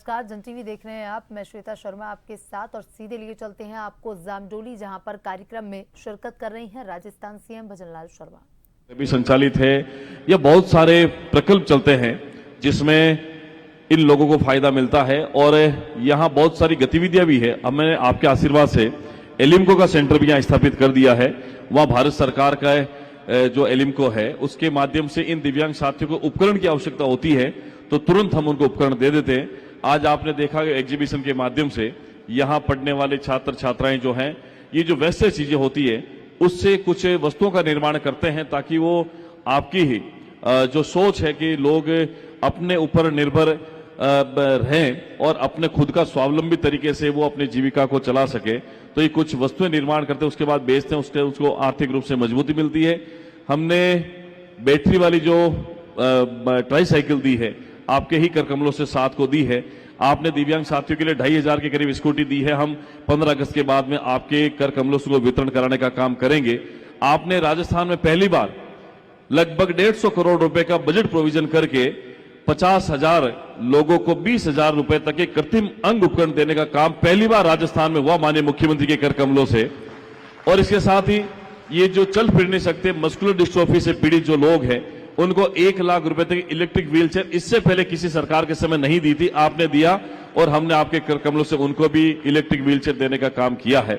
नमस्कार, जन टीवी देख रहे हैं आप। मैं श्वेता शर्मा आपके साथ और सीधे लिए चलते हैं आपको जामडोली, जहां पर कार्यक्रम में शिरकत कर रही हैं राजस्थान सीएम भजनलाल शर्मा। भी संचालित है। यह बहुत सारे प्रकल्प चलते हैं जिसमें इन लोगों को फायदा मिलता है और यहाँ बहुत सारी गतिविधियां भी है। अब मैंने आपके आशीर्वाद से एलिम्को का सेंटर भी यहाँ स्थापित कर दिया है। वहाँ भारत सरकार का जो एलिम्को है उसके माध्यम से इन दिव्यांग साथियों को उपकरण की आवश्यकता होती है तो तुरंत हम उनको उपकरण दे देते हैं। आज आपने देखा एग्जीबिशन के माध्यम से यहाँ पढ़ने वाले छात्र छात्राएं जो हैं, ये जो वैसे चीजें होती है उससे कुछ वस्तुओं का निर्माण करते हैं ताकि वो आपकी ही जो सोच है कि लोग अपने ऊपर निर्भर रहें और अपने खुद का स्वावलंबी तरीके से वो अपनी जीविका को चला सके। तो ये कुछ वस्तुएं निर्माण करते हैं, उसके बाद बेचते हैं, उसको आर्थिक रूप से मजबूती मिलती है। हमने बैटरी वाली जो ट्राईसाइकिल दी है आपके ही कर कमलों से 7 को दी है। आपने दिव्यांग साथियों के लिए 2500 के करीब स्कूटी दी है। हम 15 अगस्त के बाद में आपके कर कमलों को वितरण कराने का काम करेंगे। आपने राजस्थान में पहली बार लगभग 150 करोड़ रुपए का बजट प्रोविजन करके 50,000 लोगों को 20,000 रुपए तक के कृत्रिम अंग उपकरण देने का काम पहली बार राजस्थान में हुआ माननीय मुख्यमंत्री के कर कमलों से। और इसके साथ ही ये जो चल फिर नहीं सकते, मस्कुलर डिस्ट्रोफी से पीड़ित जो लोग हैं उनको 1 लाख रुपए तक इलेक्ट्रिक व्हीलचेयर इससे पहले किसी सरकार के समय नहीं दी थी, आपने दिया और हमने आपके कर कमलों से उनको भी इलेक्ट्रिक व्हीलचेयर देने का काम किया है।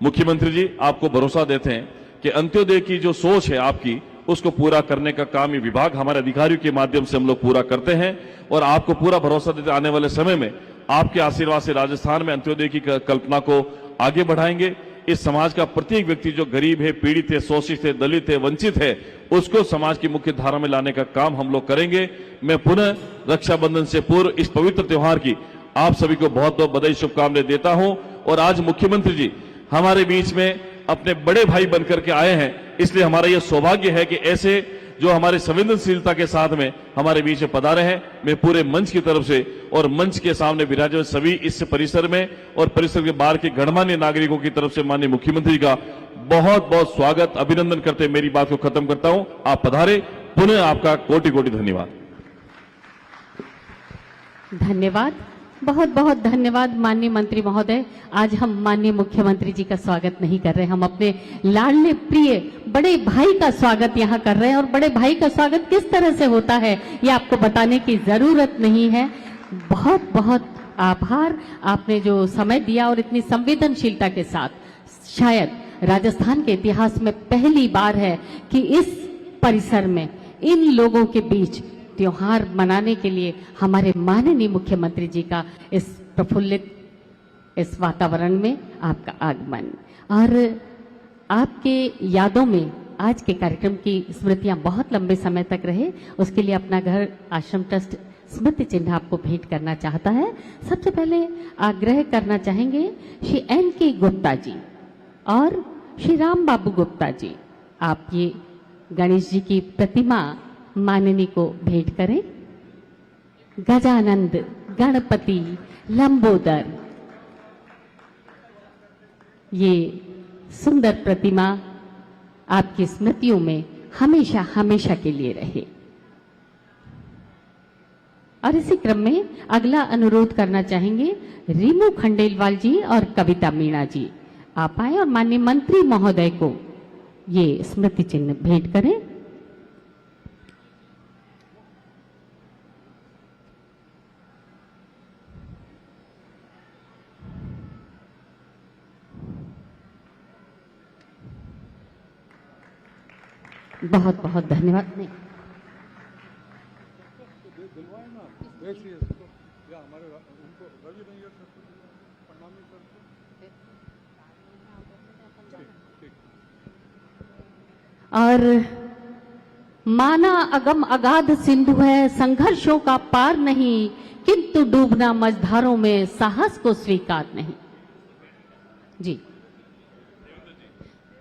मुख्यमंत्री जी, आपको भरोसा देते हैं कि अंत्योदय की जो सोच है आपकी उसको पूरा करने का काम ये विभाग हमारे अधिकारियों के माध्यम से हम लोग पूरा करते हैं और आपको पूरा भरोसा देते आने वाले समय में आपके आशीर्वाद से राजस्थान में अंत्योदय की कल्पना को आगे बढ़ाएंगे। इस समाज का प्रत्येक व्यक्ति जो गरीब है, पीड़ित है, शोषित है, दलित है, वंचित है, उसको समाज की मुख्य धारा में लाने का काम हम लोग करेंगे। मैं पुनः रक्षाबंधन से पूर्व इस पवित्र त्योहार की आप सभी को बहुत बहुत बधाई शुभकामनाएं देता हूं। और आज मुख्यमंत्री जी हमारे बीच में अपने बड़े भाई बनकर के आए हैं, इसलिए हमारा यह सौभाग्य है कि ऐसे जो हमारे संवेदनशीलता के साथ में हमारे बीच में पधारे हैं। मैं पूरे मंच की तरफ से और मंच के सामने विराजे सभी इस परिसर में और परिसर के बाहर के गणमान्य नागरिकों की तरफ से माननीय मुख्यमंत्री का बहुत बहुत स्वागत अभिनंदन करते मेरी बात को खत्म करता हूं। आप पधारे, पुनः आपका कोटि कोटि धन्यवाद। धन्यवाद, बहुत बहुत धन्यवाद माननीय मंत्री महोदय। आज हम माननीय मुख्यमंत्री जी का स्वागत नहीं कर रहे, हम अपने लाडले प्रिय बड़े भाई का स्वागत यहाँ कर रहे हैं। और बड़े भाई का स्वागत किस तरह से होता है ये आपको बताने की जरूरत नहीं है। बहुत बहुत आभार, आपने जो समय दिया और इतनी संवेदनशीलता के साथ। शायद राजस्थान के इतिहास में पहली बार है कि इस परिसर में इन लोगों के बीच त्योहार मनाने के लिए हमारे माननीय मुख्यमंत्री जी का इस प्रफुल्लित इस वातावरण में आपका आगमन और आपके यादों में आज के कार्यक्रम की स्मृतियां बहुत लंबे समय तक रहे, उसके लिए अपना घर आश्रम ट्रस्ट स्मृति चिन्ह आपको भेंट करना चाहता है। सबसे पहले आग्रह करना चाहेंगे श्री N.K. गुप्ता जी और श्री राम बाबू गुप्ता जी, आप ये गणेश जी की प्रतिमा माननी को भेंट करें। गजानंद गणपति लंबोदर, ये सुंदर प्रतिमा आपकी स्मृतियों में हमेशा हमेशा के लिए रहे। और इसी क्रम में अगला अनुरोध करना चाहेंगे रीमू खंडेलवाल जी और कविता मीणा जी, आप आए और माननीय मंत्री महोदय को ये स्मृति चिन्ह भेंट करें। बहुत बहुत धन्यवाद। नहीं और माना अगम अगाध सिंधु है, संघर्षों का पार नहीं, किंतु डूबना मझधारों में साहस को स्वीकार नहीं। जी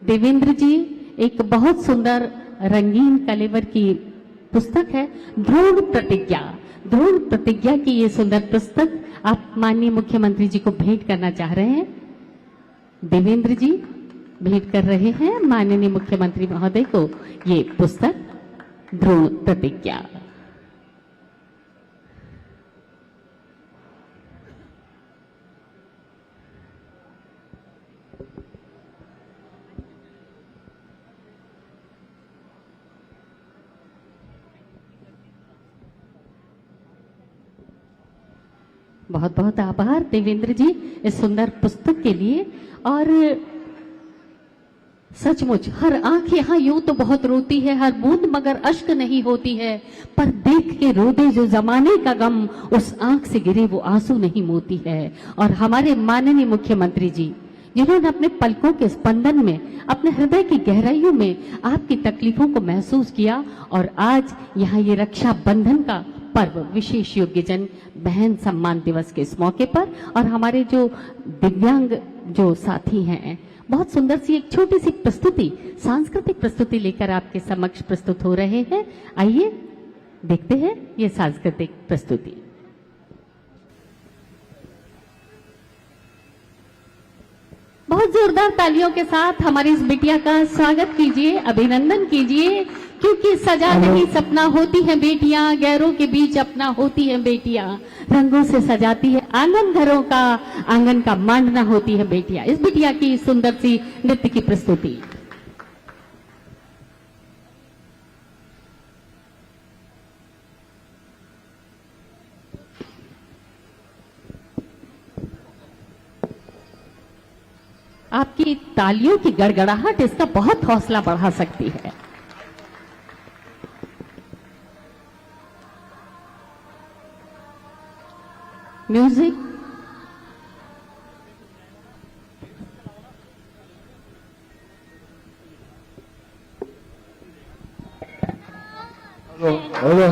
देवेंद्र जी, एक बहुत सुंदर रंगीन कलेवर की पुस्तक है दृढ़ प्रतिज्ञा। दृढ़ प्रतिज्ञा की ये सुंदर पुस्तक आप माननीय मुख्यमंत्री जी को भेंट करना चाह रहे हैं। देवेंद्र जी भेंट कर रहे हैं माननीय मुख्यमंत्री महोदय को ये पुस्तक दृढ़ प्रतिज्ञा। बहुत बहुत आभार देवेंद्र जी इस सुंदर पुस्तक के लिए। और सचमुच हर आंख यहाँ यूं तो बहुत रोती है, हर बूंद मगर अश्क नहीं होती है, पर देख के रो दे जो जमाने का गम, उस आंख से गिरे वो आंसू नहीं मोती है। और हमारे माननीय मुख्यमंत्री जी जिन्होंने अपने पलकों के स्पंदन में, अपने हृदय की गहराइयों में आपकी तकलीफों को महसूस किया, और आज यहाँ ये रक्षा बंधन का पर्व, विशेष योग्यजन बहन सम्मान दिवस के इस मौके पर, और हमारे जो दिव्यांग जो साथी हैं, बहुत सुंदर सी एक छोटी सी प्रस्तुति, सांस्कृतिक प्रस्तुति लेकर आपके समक्ष प्रस्तुत हो रहे हैं। आइए देखते हैं ये सांस्कृतिक प्रस्तुति। बहुत जोरदार तालियों के साथ हमारी इस बिटिया का स्वागत कीजिए, अभिनंदन कीजिए, क्योंकि सजा नहीं सपना होती हैं बेटियां, गैरों के बीच अपना होती हैं बेटियां, रंगों से सजाती है आंगन घरों का, आंगन का मांडना होती है बेटियां। इस बिटिया की सुंदर सी नृत्य की प्रस्तुति। आपकी तालियों की गड़गड़ाहट इसका बहुत हौसला बढ़ा सकती है। म्यूजिक। हेलो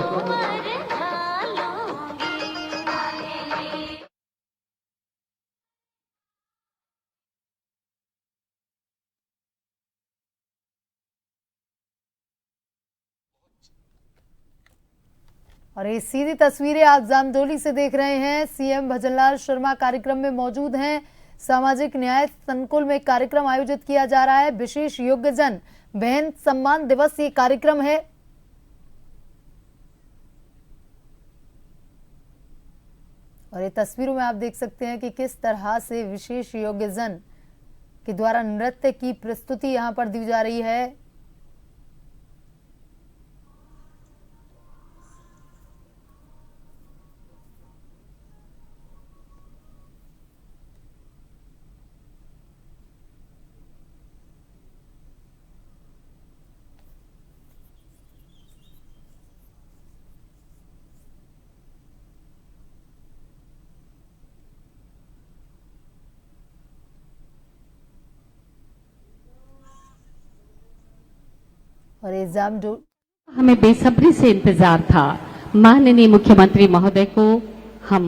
और ये सीधी तस्वीरें आप जामडोली से देख रहे हैं। सीएम भजनलाल शर्मा कार्यक्रम में मौजूद हैं। सामाजिक न्याय संकुल में कार्यक्रम आयोजित किया जा रहा है, विशेष योग्यजन बहन सम्मान दिवस ये कार्यक्रम है। और ये तस्वीरों में आप देख सकते हैं कि किस तरह से विशेष योग्यजन के द्वारा नृत्य की प्रस्तुति यहां पर दी जा रही है। और हमें बेसब्री से इंतजार था। माननीय मुख्यमंत्री महोदय को हम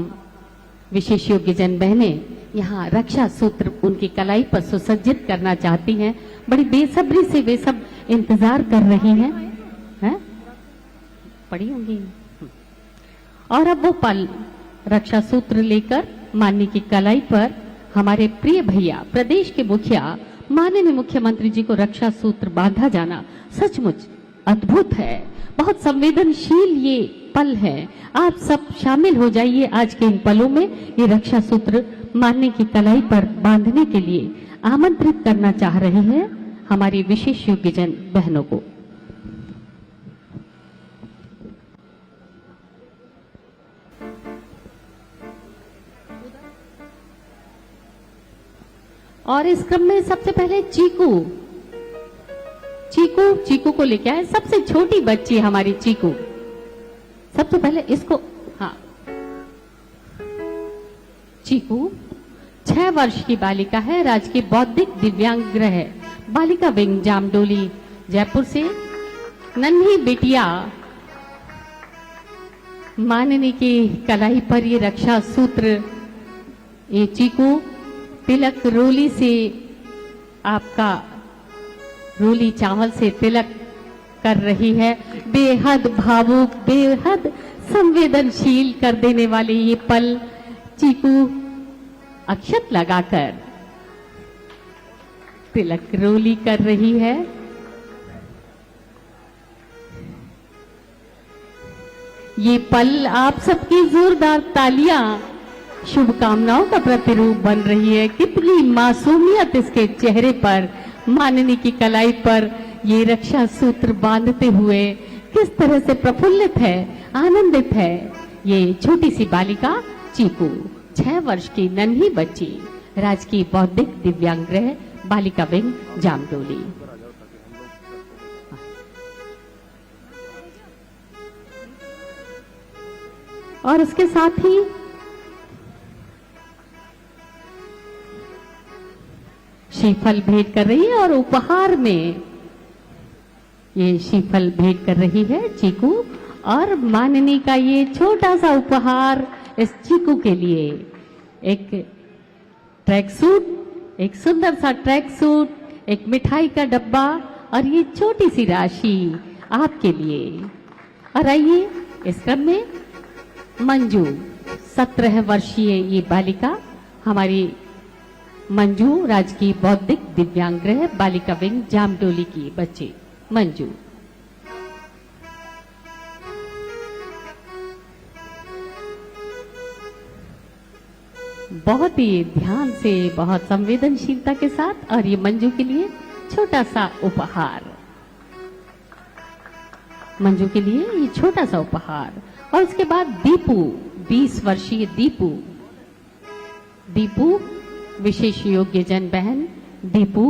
विशेष योग्यजन बहनें यहाँ रक्षा सूत्र उनकी कलाई पर सुसज्जित करना चाहती हैं। बड़ी बेसब्री से वे सब इंतजार कर रही हैं। पड़ी होंगी। और अब वो पल रक्षा सूत्र लेकर माननीय की कलाई पर हमारे प्रिय भैया प्रदेश के मुखिया माननीय मुख्यमंत्री जी को रक्षा सूत्र बांधा जाना सचमुच अद्भुत है। बहुत संवेदनशील ये पल है। आप सब शामिल हो जाइए आज के इन पलों में। ये रक्षा सूत्र माननीय की कलाई पर बांधने के लिए आमंत्रित करना चाह रहे हैं हमारी विशेष योग्यजन बहनों को। और इस क्रम में सबसे पहले चीकू को लेके आए। सबसे छोटी बच्ची हमारी चीकू, सबसे पहले इसको। हाँ, चीकू 6 वर्ष की बालिका है, राजकीय बौद्धिक दिव्यांग गृह बालिका विंग जामडोली जयपुर से। नन्ही बिटिया माननीय की कलाई पर ये रक्षा सूत्र, ये चीकू तिलक रोली से, आपका रोली चावल से तिलक कर रही है। बेहद भावुक, बेहद संवेदनशील कर देने वाले ये पल। चीकू अक्षत लगाकर तिलक रोली कर रही है। ये पल आप सबकी जोरदार तालियां शुभकामनाओं का प्रतिरूप बन रही है। कितनी मासूमियत इसके चेहरे पर, माननीय की कलाई पर ये रक्षा सूत्र बांधते हुए किस तरह से प्रफुल्लित है, आनंदित है ये छोटी सी बालिका चीकू। 6 वर्ष की नन्ही बच्ची राजकीय बौद्धिक दिव्यांग गृह बालिका विंग जामडोली। और उसके साथ ही श्रीफल भेंट कर रही है और उपहार में ये श्रीफल भेंट कर रही है चीकू, और माननी का ये छोटा सा उपहार इस चीकू के लिए एक ट्रैक सूट, एक सुंदर सा ट्रैक सूट, एक मिठाई का डब्बा और ये छोटी सी राशि आपके लिए। और आइए इस क्रम में मंजू 17 वर्षीय ये बालिका, हमारी मंजू राजकीय बौद्धिक दिव्यांग गृह बालिका विंग जामडोली की बच्ची मंजू। बहुत ही ध्यान से, बहुत संवेदनशीलता के साथ, और ये मंजू के लिए छोटा सा उपहार, मंजू के लिए ये छोटा सा उपहार। और उसके बाद दीपू 20 वर्षीय दीपू विशेष योग्य जन बहन दीपू